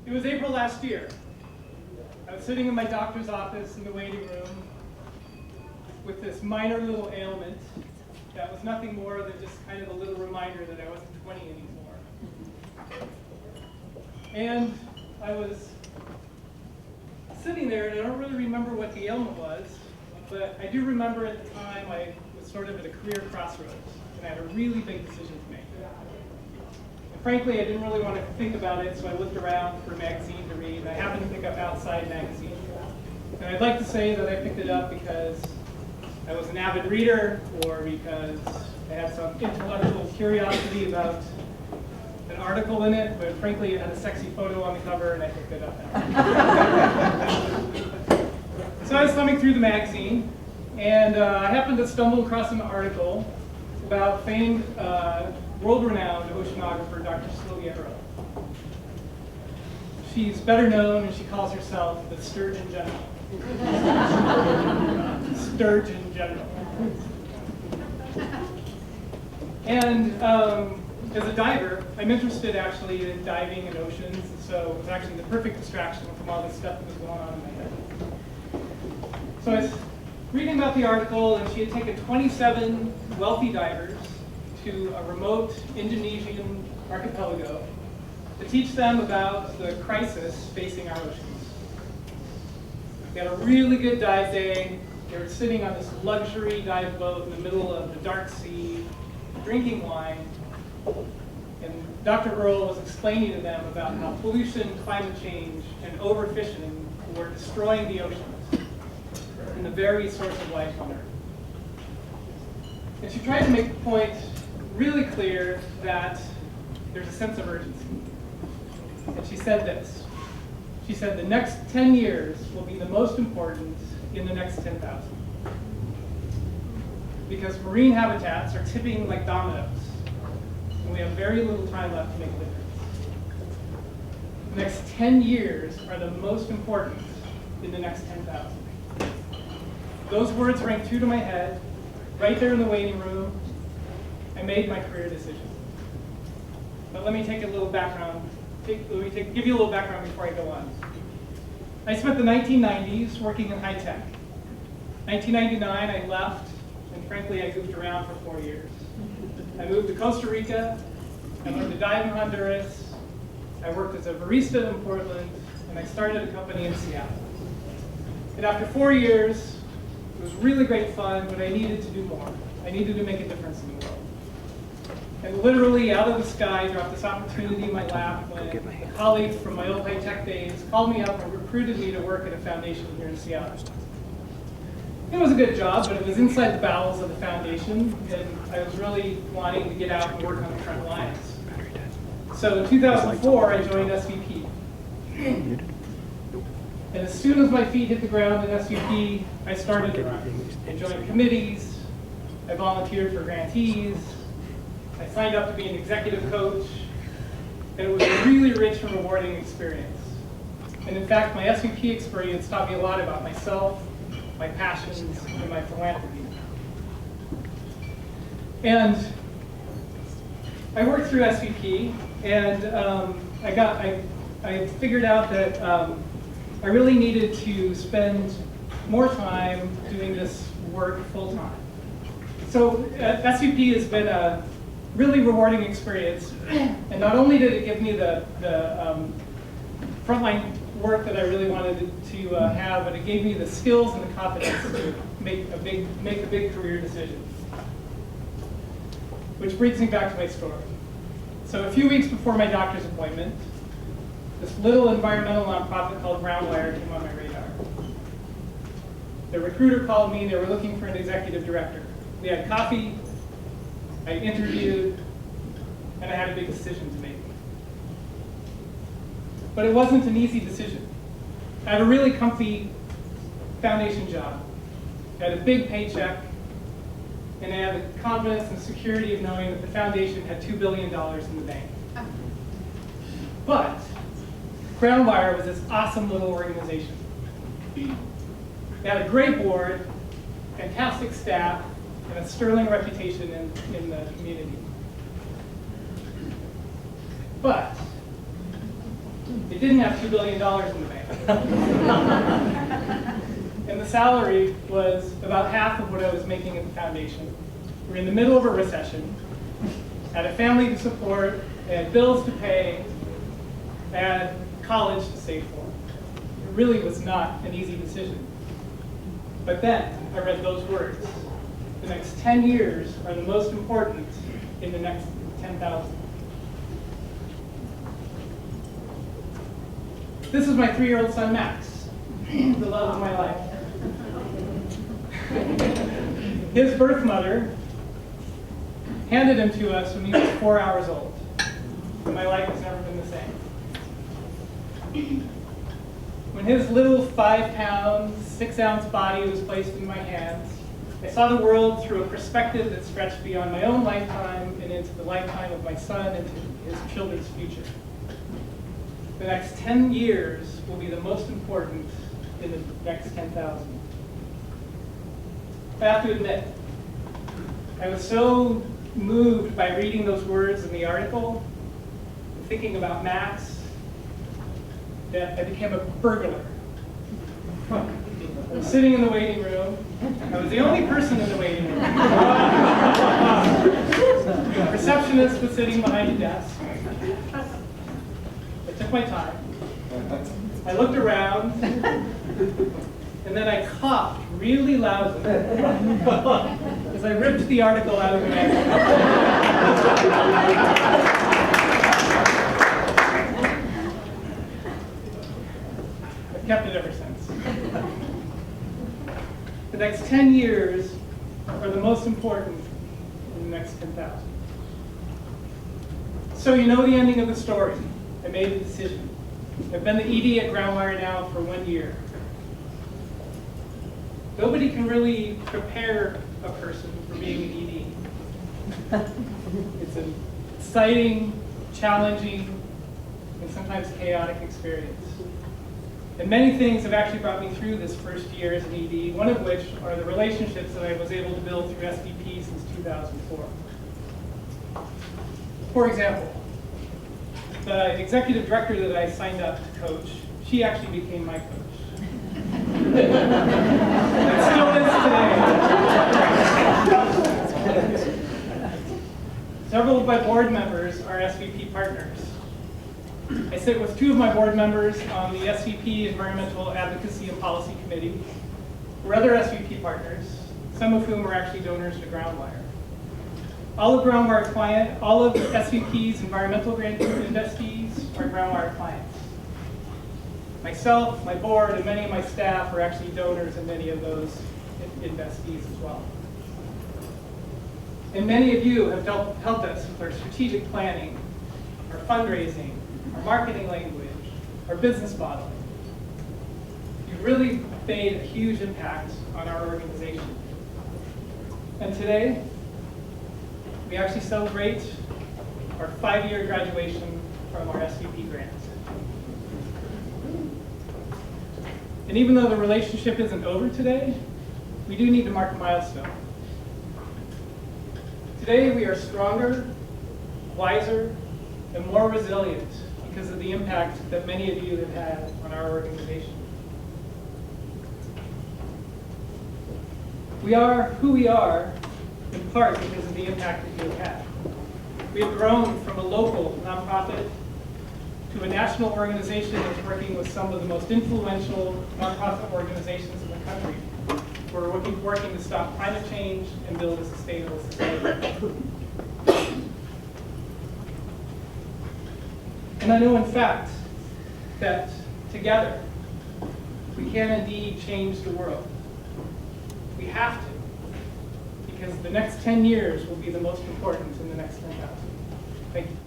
It was April last year. I was sitting in my doctor's office in the waiting room with this minor little ailment that was nothing more than just kind of a little reminder that I wasn't 20 anymore. And I was sitting there, and I don't really remember what the ailment was, but I do remember at the time I was sort of at a career crossroads, and I had a really big decision to make. And frankly, I didn't really want to think about it, so I looked around for a magazine to read. I happened to pick up Outside magazine. And I'd like to say that I picked it up because I was an avid reader, or because I had some intellectual curiosity about an article in it, but frankly it had a sexy photo on the cover and I picked it up. So I was thumbing through the magazine, and I happened to stumble across an article about famed, world-renowned oceanographer Dr. Sylvia Earle. She's better known, and she calls herself the Sturgeon General. Sturgeon General. And as a diver, I'm interested actually in diving in oceans, so it was actually the perfect distraction from all this stuff that was going on in my head. So I was reading about the article, and she had taken 27 wealthy divers to a remote Indonesian archipelago to teach them about the crisis facing our oceans. They had a really good dive day. They were sitting on this luxury dive boat in the middle of the dark sea, drinking wine, and Dr. Earle was explaining to them about how pollution, climate change, and overfishing were destroying the oceans and the very source of life on Earth. And she tried to make the point really clear that there's a sense of urgency. And she said this. She said the next 10 years will be the most important in the next 10,000. Because marine habitats are tipping like dominoes, and we have very little time left to make a difference. The next 10 years are the most important in the next 10,000. Those words rang true to my head, right there in the waiting room. I made my career decision. But let me take a little background. Give you a little background before I go on. I spent the 1990s working in high tech. 1999, I left, and frankly, I moved around for 4 years. I moved to Costa Rica. I learned to dive in Honduras. I worked as a barista in Portland, and I started a company in Seattle. And after 4 years, it was really great fun, but I needed to do more. I needed to make a difference in the world. And literally out of the sky dropped this opportunity in my lap when a colleague from my old high-tech days called me up and recruited me to work at a foundation here in Seattle. It was a good job, but it was inside the bowels of the foundation, and I was really wanting to get out and work on the front lines. So in 2004, I joined SVP. And as soon as my feet hit the ground in SVP, I started to run. I joined committees, I volunteered for grantees, I signed up to be an executive coach, and it was a really rich and rewarding experience. And in fact, my SVP experience taught me a lot about myself, my passions, and my philanthropy. And I worked through SVP, and I figured out that I really needed to spend more time doing this work full time. So SVP has been a really rewarding experience, and not only did it give me the frontline work that I really wanted to have, but it gave me the skills and the confidence to make a big career decision. Which brings me back to my story. So a few weeks before my doctor's appointment, this little environmental nonprofit called Groundwire came on my radar. The recruiter called me, they were looking for an executive director. We had coffee, I interviewed, and I had a big decision to make. But it wasn't an easy decision. I had a really comfy foundation job. I had a big paycheck, and I had the confidence and security of knowing that the foundation had $2 billion in the bank. But Groundwire was this awesome little organization. It had a great board, fantastic staff, and a sterling reputation in the community. But It didn't have $2 billion in the bank. And the salary was about half of what I was making at the foundation. We're in the middle of a recession. I had a family to support, I had bills to pay, I had college to save for. It really was not an easy decision. But then I read those words. The next 10 years are the most important in the next 10,000. This is my 3-year-old son, Max, the love of my life. His birth mother handed him to us when he was 4 hours old. And my life has never been the same. When his little 5-pound, 6-ounce body was placed in my hands, I saw the world through a perspective that stretched beyond my own lifetime and into the lifetime of my son and to his children's future. The next 10 years will be the most important in the next 10,000. I have to admit, I was so moved by reading those words in the article, and thinking about Max, that I became a burglar. I was sitting in the waiting room. I was the only person in the waiting room. The receptionist was sitting behind a desk. I took my time. I looked around, and then I coughed really loudly as I ripped the article out of the magazine. I've kept it ever since. The next 10 years are the most important in the next 10,000. So you know the ending of the story. I made a decision. I've been the ED at Groundwire now for 1 year. Nobody can really prepare a person for being an ED. It's an exciting, challenging, and sometimes chaotic experience. And many things have actually brought me through this first year as an ED, one of which are the relationships that I was able to build through SVP since 2004. For example, the executive director that I signed up to coach, she actually became my coach. And still is today. Several of my board members are SVP partners. I sit with 2 of my board members on the SVP Environmental Advocacy and Policy Committee. We're other SVP partners, some of whom are actually donors to Groundwire. All of SVP's environmental grant investees are Groundwire clients. Myself, my board, and many of my staff are actually donors in many of those investees as well. And many of you have helped us with our strategic planning, our fundraising, our marketing language, our business modeling. You've really made a huge impact on our organization. And today, we actually celebrate our 5-year graduation from our SVP grant. And even though the relationship isn't over today, we do need to mark a milestone. Today, we are stronger, wiser, and more resilient because of the impact that many of you have had on our organization. We are who we are in part because of the impact that you have had. We have grown from a local nonprofit to a national organization that's working with some of the most influential nonprofit organizations in the country. We're working to stop climate change and build a sustainable society. And I know, in fact, that together we can indeed change the world. We have to, because the next 10 years will be the most important in the next 10,000. Thank you.